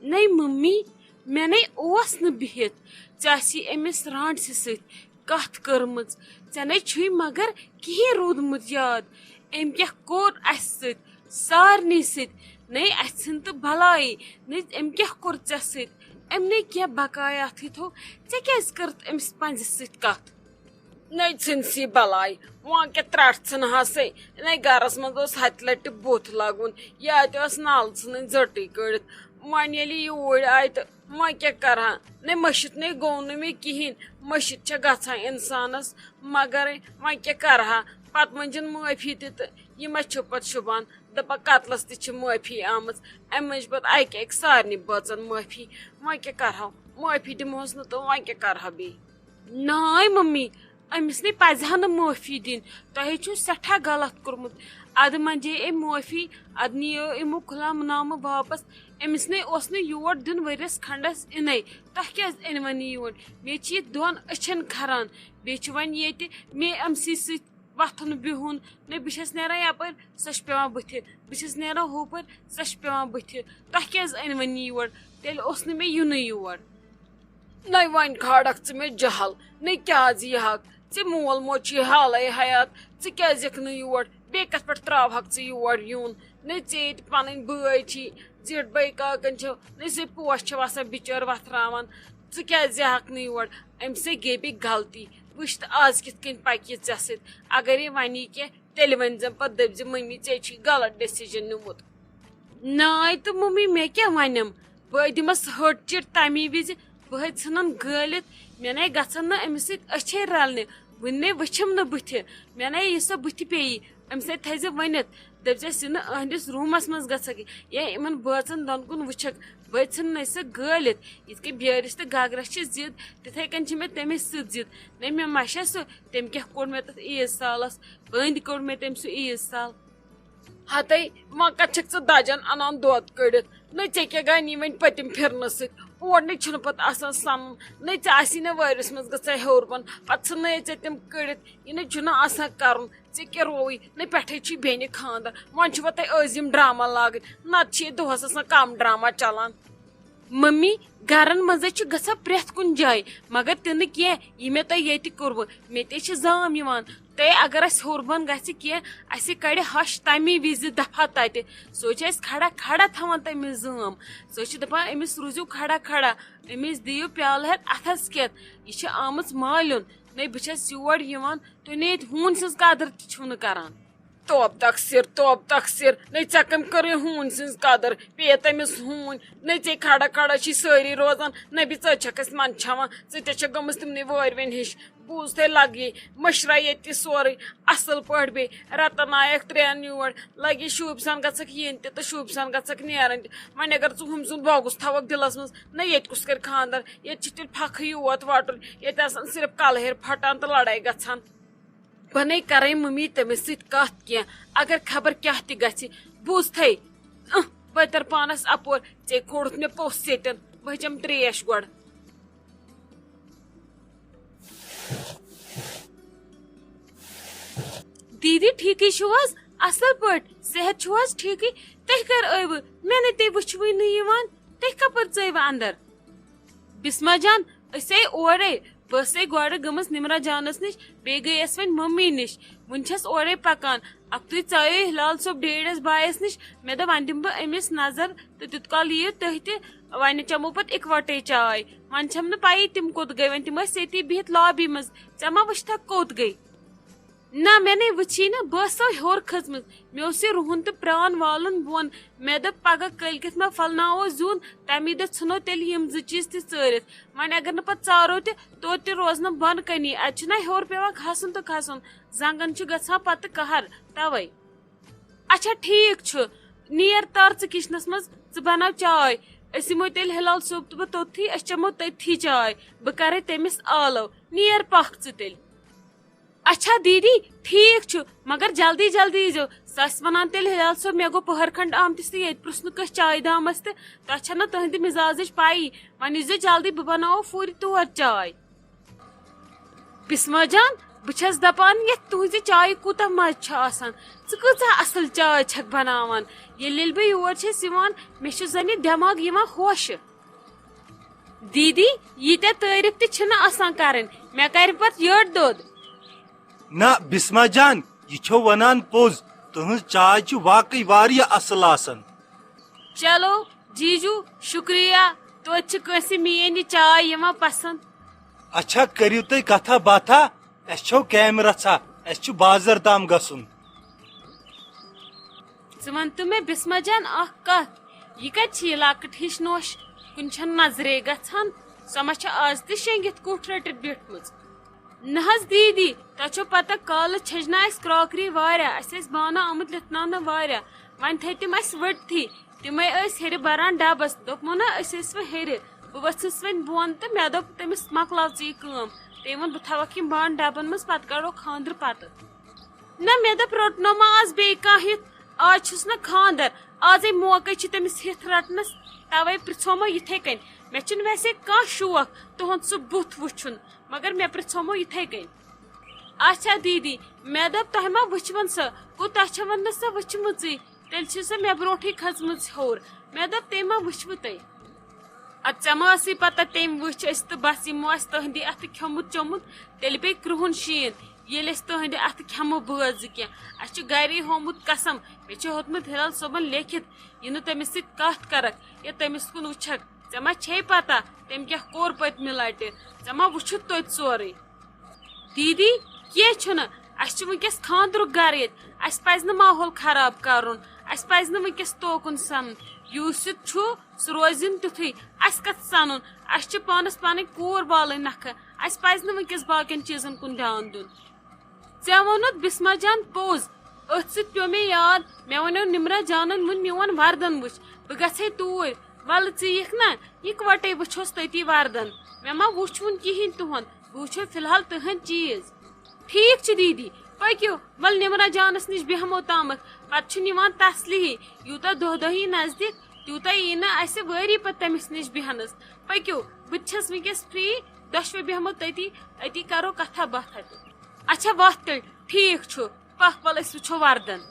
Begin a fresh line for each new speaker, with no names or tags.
نہیں ممی مے نے اوس نہ بہت ژےٚ أمِس رانڈسہِ سۭتۍ کتھ کٔرمٕژ ژےٚ نے چھُے مگر کِہیٖنۍ روٗدمُت یاد أمۍ کیٛاہ کوٚر اَسہِ سۭتۍ سارنٕے سۭتۍ نے اَسہِ ژھٕن تہٕ بلایی نے أمۍ کیٛاہ کوٚر ژےٚ سۭتۍ أمۍ نے کینٛہہ بقایاتھٕے تھوٚو ژےٚ کیٛازِ کٔرٕتھ أمِس پنٛزِ سۭتۍ کتھ
نے ژھٕنسی بلاے وۄنۍ کیٛاہ ترٛٹھ ژھٕنہاسے نے گرس منٛز اوس ہتہِ لٹہِ بُتھ لگُن یا تہِ ٲس نل ژھٕنٕنۍ زٔٹٕے کٔڑِتھ وۄنۍ ییٚلہِ یوٗرۍ آیہِ تہٕ وۄنۍ کیٛاہ کرہا نے مٔشِتھ نے گوٚو نہٕ مےٚ کِہیٖنۍ مٔشِتھ چھےٚ گژھان انسانس مگر وۄنۍ کیٛاہ کرہا پتہٕ مٔنجِن معٲفی تہِ تہٕ یہِ ما چھُ پتہٕ شوٗبان دپان قتلس تہِ چھِ معٲفی آمٕژ امہِ مٔنٛج پتہٕ اکہِ اکہِ سارنٕے بٲژن معٲفی وۄنۍ کیٛاہ کرہو معٲفی دِمہوس نہٕ تہٕ وۄنۍ کیٛاہ کرہا بیٚیہِ
ناے ممی أمِس نے پزِ ہا نہٕ معٲفی دِنۍ تۄہے چھُو سٮ۪ٹھاہ غلط کوٚرمُت ادٕ منجے أمۍ معٲفی ادٕ نِیو أمو غلام نامہٕ واپس أمِس نے اوس نہٕ یور دیُن ؤرِیس کھنڈس اِنے تۄہہِ کیٛازِ أنۍوَن یہِ یور بیٚیہِ چھِ یہِ دۄن أچھن کھران بیٚیہِ چھُ وۄنۍ ییٚتہِ مے أمسٕے سۭتۍ وۄتھُن بِہُن نے بہٕ چھس نیران یپٲرۍ سۄ چھِ پیٚوان بٕتھِ بہٕ چھس نیران ہوپٲرۍ سۄ چھِ پیٚوان بٕتھِ تۄہہِ کیٛازِ أنۍوَن یہِ یور تیٚلہِ اوس نہٕ مےٚ یُنٕے یور
نے وۄنۍ کھالکھ ژٕ مےٚ جہل نے کیٛازِ یِہکھ ژےٚ مول موج چھُے حالے حیات ژٕ کیٛازِ یِکھ نہٕ یور بیٚیہِ کتھ پٮ۪ٹھ تراوہکھ ژٕ یور یُن نے ژےٚ ییٚتہِ پنٕنۍ بٲے چھی زِٹھ بٲے کاکن چھو نے سُہ پوش چھِ وسان بِچٲر وتھراوان ژٕ کیٛازِ یِہکھ نہٕ یور امہِ سۭتۍ گٔے بیٚیہِ غلطی وٕچھ تہٕ آز کِتھ کٔنۍ پکہِ ژےٚ سۭتۍ اگر یہِ ونی کینٛہہ تیٚلہِ ؤنۍ زٮ۪م پتہٕ دٔپزِ مٔمی ژےٚ چھُے غلط ڈیسِجن نیوٗمُت
ناے تہٕ ممی مےٚ کیٛاہ ونٮ۪م بہٕ دِمس ہٹ چِٹ تمی وِزِ بہٕ ژھٕنن گٲلِتھ مےٚ نے گژھن نہٕ أمِس سۭتۍ أچھے رلنہِ وُنہِ نے وٕچھِم نہٕ بٕتھِ مےٚ نے یہِ سۄ بٕتھِ پیٚیی أمِس سۭتۍ تھٲیزِ ؤنِتھ دٔپزٮ۪س یہِ نہٕ أہنٛدِس روٗمس منٛز گژھکھ یا یِمن بٲژن دۄن کُن وٕچھکھ بہٕ ژھٕننے سۄ گٲلِتھ یِتھ کٔنۍ بیٲرِس تہٕ گگرس چھِ ضد تِتھے کٔنۍ چھِ مےٚ تٔمِس سۭتۍ ضد نے مےٚ مشا سُہ تٔمۍ کیٛاہ کوٚر مےٚ تتھ عیٖز سالس بٔنٛدۍ کوٚڑ مےٚ تٔمۍ سُہ عیٖز سال
ہتے وۄنۍ کتھ چھکھ ژٕ دجن انان دۄد کٔڑِتھ نہ ژےٚ کیٛاہ گانی وۄنۍ پٔتِم پھِرنہٕ سۭتۍ اور نے چھُنہٕ پتہٕ آسان سنُن نہ ژےٚ آسی نہٕ وٲرِس منٛز گژھان ہیوٚر بۄن پتہٕ ژھٕننے ژےٚ تِم کٔڑِتھ یہِ نہٕ چھُنہٕ آسان کرُن ژےٚ کیٛاہ رووٕے نہ پٮ۪ٹھے چھُے بیٚنہِ خانٛدر وۄنۍ چھُوا تۄہہِ ٲزِم ڈراما لاگٕنۍ نتہٕ چھِ ییٚتہِ دۄہس آسان کم ڈراما چلان
ممی گرن منٛزے چھُ گژھان پرٛٮ۪تھ کُنہِ جایہِ مگر تہِ نہٕ کینٛہہ یہِ مےٚ تۄہہِ ییٚتہِ کوٚروٕ مےٚ تے چھِ زام یِوان تۄہہِ اگر اسہِ ہیوٚر بۄن گژھِ کینٛہہ اسہِ کڑِ ہش تمی وِزِ دفعہ تتہِ سۄ چھِ اسہِ کھڑا کھڑا تھاوان تٔمِس زٲم سۄ چھِ دپان أمِس روٗزِو کھڑا کھڑا أمِس دِیِو پیالہٕ ہٮ۪تھ اتھس کٮ۪تھ یہِ چھِ آمٕژ مالیُن نے بہٕ چھس یور یِوان تُہۍ نے ییٚتہِ ہوٗنۍ سٕنٛز قدٕر تہِ چھِو نہٕ کران
توب تقسیر نے ژےٚ کٔمۍ کٔرٕے ہوٗنۍ سٕنٛز قدر پیٚیہِ تٔمِس ہوٗنۍ نے ژےٚ کھڑا کھڑا چھی سٲری روزان نہ بیٚیہِ ژٕ چھکھ أسۍ منٛدچھاوان ژٕ تہِ چھکھ گٔمٕژ تِمنٕے وٲروٮ۪ن ہِش بوٗز تۄہہِ لگہِ مٔشراے ییٚتہِ سورُے اصل پٲٹھۍ بیٚیہِ رتن آیکھ ترٛٮ۪ن یور لگہِ شوٗبہِ سان گژھکھ یِنۍ تہِ تہٕ شوٗبہِ سان گژھکھ نیرٕنۍ تہِ وۄنۍ اگر ژٕ ہُمۍ سُنٛد بوگُس تھاوکھ دِلس منٛز نہ ییٚتہِ کُس کرِ خانٛدر ییٚتہِ چھِ تیٚلہِ پھکھٕے یوت وٹُن ییٚتہِ آسان صرف کلہٕ ہیٚرِ پھٹان تہٕ لڑٲے گژھان
بہٕ نے کرے ممی تٔمِس سۭتۍ کتھ کینٛہہ اگر خبر کیٛاہ تہِ گژھِ بوٗزتھے بہٕ تر پانس اپور ژےٚ کھوڑُتھ مےٚ پوٚژھ ییٚتٮ۪ن بہٕ چٮ۪م تریش گۄڈٕ دیٖدی ٹھیٖکٕے چھِو حظ اصل پٲٹھۍ صحت چھُو حظ ٹھیٖکٕے تُہۍ کر ٲیوٕ مےٚ نے تُہۍ وٕچھوٕے نہٕ یِوان تُہۍ کپٲرۍ ژٲیوٕ اندر بسما جان أسۍ آیہِ اورے بہٕ ٲسے گۄڈٕ گٔمٕژ نمرا جانس نِش بیٚیہِ گٔیے أسۍ وۄنۍ ممی نِش وُنہِ چھس اورے پکان اکھتُے ژایو ہلال صٲب ڈیڈس بایس نِش مےٚ دوٚپ وۄنۍ دِمہٕ بہٕ أمِس نظر تہٕ تیُت کال یِیِو تُہۍ تہِ وۄنۍ چٮ۪مو پتہٕ اِکوٹے چاے وۄنۍ چھم نہٕ پیی تِم کوٚت گٔے وۄنۍ تِم ٲسۍ ییٚتی بِہِتھ لابی منٛز ژےٚ ما وٕچھتھکھ کوٚت گٔے نہ مےٚ نے وٕچھی نہٕ بہٕ ٲسسو ہیوٚر کھٔژمٕژ مےٚ اوس یہِ رُہُن تہٕ پرٛان والُن بۄن مےٚ دوٚپ پگہہ کٲلۍ کٮ۪تھ ما پھلناوو زیُن تمی دۄہ ژھٕنو تیٚلہِ یِم زٕ چیٖز تہِ ژٲرِتھ وۄنۍ اگر نہٕ پتہٕ ژارو تہِ توتہِ تہِ روزنہٕ بۄنہٕ کٔنی اتہِ چھُنہ ہیوٚر پیٚوان کھسُن تہٕ کھسُن زنگن چھُ گژھان پتہٕ قہر توے اچھا ٹھیٖک چھُ نیر تر ژٕ کچنس منٛز ژٕ بناو چاے أسۍ یِمو تیٚلہِ ہلال صٲب تہٕ بہٕ توٚتتھٕے أسۍ چٮ۪مو تٔتھی چاے بہٕ کرے تٔمِس آلو نیر پکھ ژٕ تیٚلہِ اچھا دیٖدی ٹھیٖک چھُ مگر جلدی جلدی ییٖزیو سۄ آسہِ ونان تیٚلہِ ہلال صٲب مےٚ گوٚو پٔہر کھنٛڈ آمتِس تہٕ ییٚتہِ پرُژھ نہٕ کٲنٛسہِ چایہِ دامس تہِ تۄہہِ چھےٚ نہ تُہنٛدِ مِزازٕچ پیی وۄنۍ ییٖزیو جلدی بہٕ بناوو پھُرِ تور چاے بسما جان بہس دپان یتھ تہذ چائے کوتاہ مزہ آسان ژٕ کۭژاہ اصل چائے چھکھ بناوان ییٚلہِ بہٕ یور چھس یِوان مےٚ چھُ زن یہِ دٮ۪ماغ یِوان ہوشہِ دیدی ییٖتیاہ تعریف تہِ چھِنہٕ آسان کرٕنۍ مےٚ کرِ پتہٕ یٔڈ دۄد
نہ بسما جان یہ چھو ونان پوز تہنز چائے چھ واقعی واریاہ اصل آسان
چلو جیجو شکریہ توتہِ چھِ کٲنٛسہِ میٲنۍ یہِ چاے یِوان پسند
اچھا کٔرِو تُہۍ کتھا باتھا اس چھو کامہِ رژھا اس چھُ بازر تام گژھُن
ژٕ ونتہٕ مےٚ بسما جان اکھ کتھ یہِ کتہِ چھِ یہِ لۄکٕٹ ہِش نوش کُنہِ چھنہٕ نظرے گژھان سۄ ما چھےٚ آز تہِ شیٚنگِتھ کُٹھ رٔٹِتھ بیٖٹھمٕژ نہ حظ دیدی تۄہہِ چھو پتہ کالہٕ چھٔجناے اسہِ کراکری واریاہ اسہِ ٲسۍ بانہٕ آمٕتۍ لِتھناونہٕ واریاہ وۄنۍ تھٲے تِم اسہِ ؤٹتھٕے تِمے ٲسۍ ہیٚرِ بران ڈبس دوٚپمو نا أسۍ ٲسۍ وۄنۍ ہیٚرِ بہٕ ؤژھٕس وۄنۍ بۄن تہٕ مےٚ دوٚپ تٔمِس مۄکلاو ژٕ یہِ کٲم تٔمۍ ووٚن بہٕ تھاوکھ یِم بانہٕ ڈبن منٛز پتہٕ کڑو خاندرٕ پتہٕ نہ مےٚ دوٚپ روٚٹنو ما آز بیٚیہِ کانٛہہ ہِتھ آز چھُس نہ خاندر آزے موقعے چھِ تٔمِس ہِتھ رٹنس توے پرژھومو یِتھے کٔنۍ مےٚ چھُنہٕ ویسے کانٛہہ شوق تُہُنٛد سُہ بُتھ وٕچھُن مگر مےٚ پرژھومو یِتھے کٔنۍ اچھا دیدی مےٚ دوٚپ تۄہہِ ما وٕچھوُن سۄ گوٚو تۄہہِ چھو نہٕ سۄ وٕچھمٕژٕے تیٚلہِ چھِ سۄ مےٚ برونٛٹھٕے کھٔژمٕژ ہیوٚر مےٚ دوٚپ تٔمۍ ما وٕچھوٕ تۄہہِ ادٕ ژےٚ ما ٲسٕے پتہ تٔمۍ وٕچھ أسۍ تہٕ بس یِمو اسہِ تٕہنٛدِ اتھٕ کھیوٚمُت چوٚمُت تیٚلہِ پیٚیہِ کرٛہُن شیٖن ییٚلہِ أسۍ تٕہنٛدِ اتھٕ کھٮ۪مو بٲژ زٕ کینٛہہ اسہِ چھُ گرے ہومُت قسم مےٚ چھُ ہیوٚتمُت ہلال صٲبن لیکھِتھ یہِ نہٕ تٔمِس سۭتۍ کتھ کرکھ یا تٔمِس کُن وٕچھکھ ژےٚ ما چھے پتہ تٔمۍ کیٛاہ کوٚر پٔتمہِ لٹہِ ژےٚ ما وٕچھُتھ توتہِ سورُے دیدی کینٛہہ چھُنہٕ اسہِ چھُ ؤنکیٚس خاندرُک گرٕ ییٚتہِ اسہِ پزِ نہٕ ماحول خراب کرُن اسہِ پزِ نہٕ ؤنکیٚس توکُن سنُن یُس یہِ چھُ سُہ روزِ نہٕ تیُتھُے اسہِ کتھ سنُن اسہِ چھِ پانس پنٕنۍ کوٗر والٕنۍ نکھٕ اسہِ پزِ نہٕ ؤنکیٚس باقین چیٖزن کُن دھیان دیُن ژےٚ ووٚنُتھ بسما جان پوٚز أتھۍ سۭتۍ پیوٚو مےٚ یاد مےٚ ونیو نمرا جانن ووٚن میون وردن وٕچھ بہٕ گژھے توٗرۍ ولہٕ ژٕ یِکھ نا اِکوٹے وٕچھوس تٔتی وردن مےٚ ما وٕچھوُن کہیٖنۍ تُہُنٛد بہٕ وٕچھو فلحال تٕہنٛدۍ چیٖز ٹھیٖک چھُ دیدی پٔکِو ولہٕ نمرا جانس نِش بیہمو تامتھ پتہٕ چھُنہٕ یِوان تسلی یوٗتاہ دۄہ دۄہ یی نزدیٖک تیوٗتاہ یی نہٕ اسہِ وٲری پتہٕ تٔمِس نِش بیہنس پٔکِو بہٕ تہِ چھس ؤنکیٚس فری دۄشوے بیہمو تٔتی أتی کرو کتھا باتھا تہِ اچھا وتھ تیٚلہِ ٹھیٖک چھُ پکھ ول أسۍ وٕچھو وردن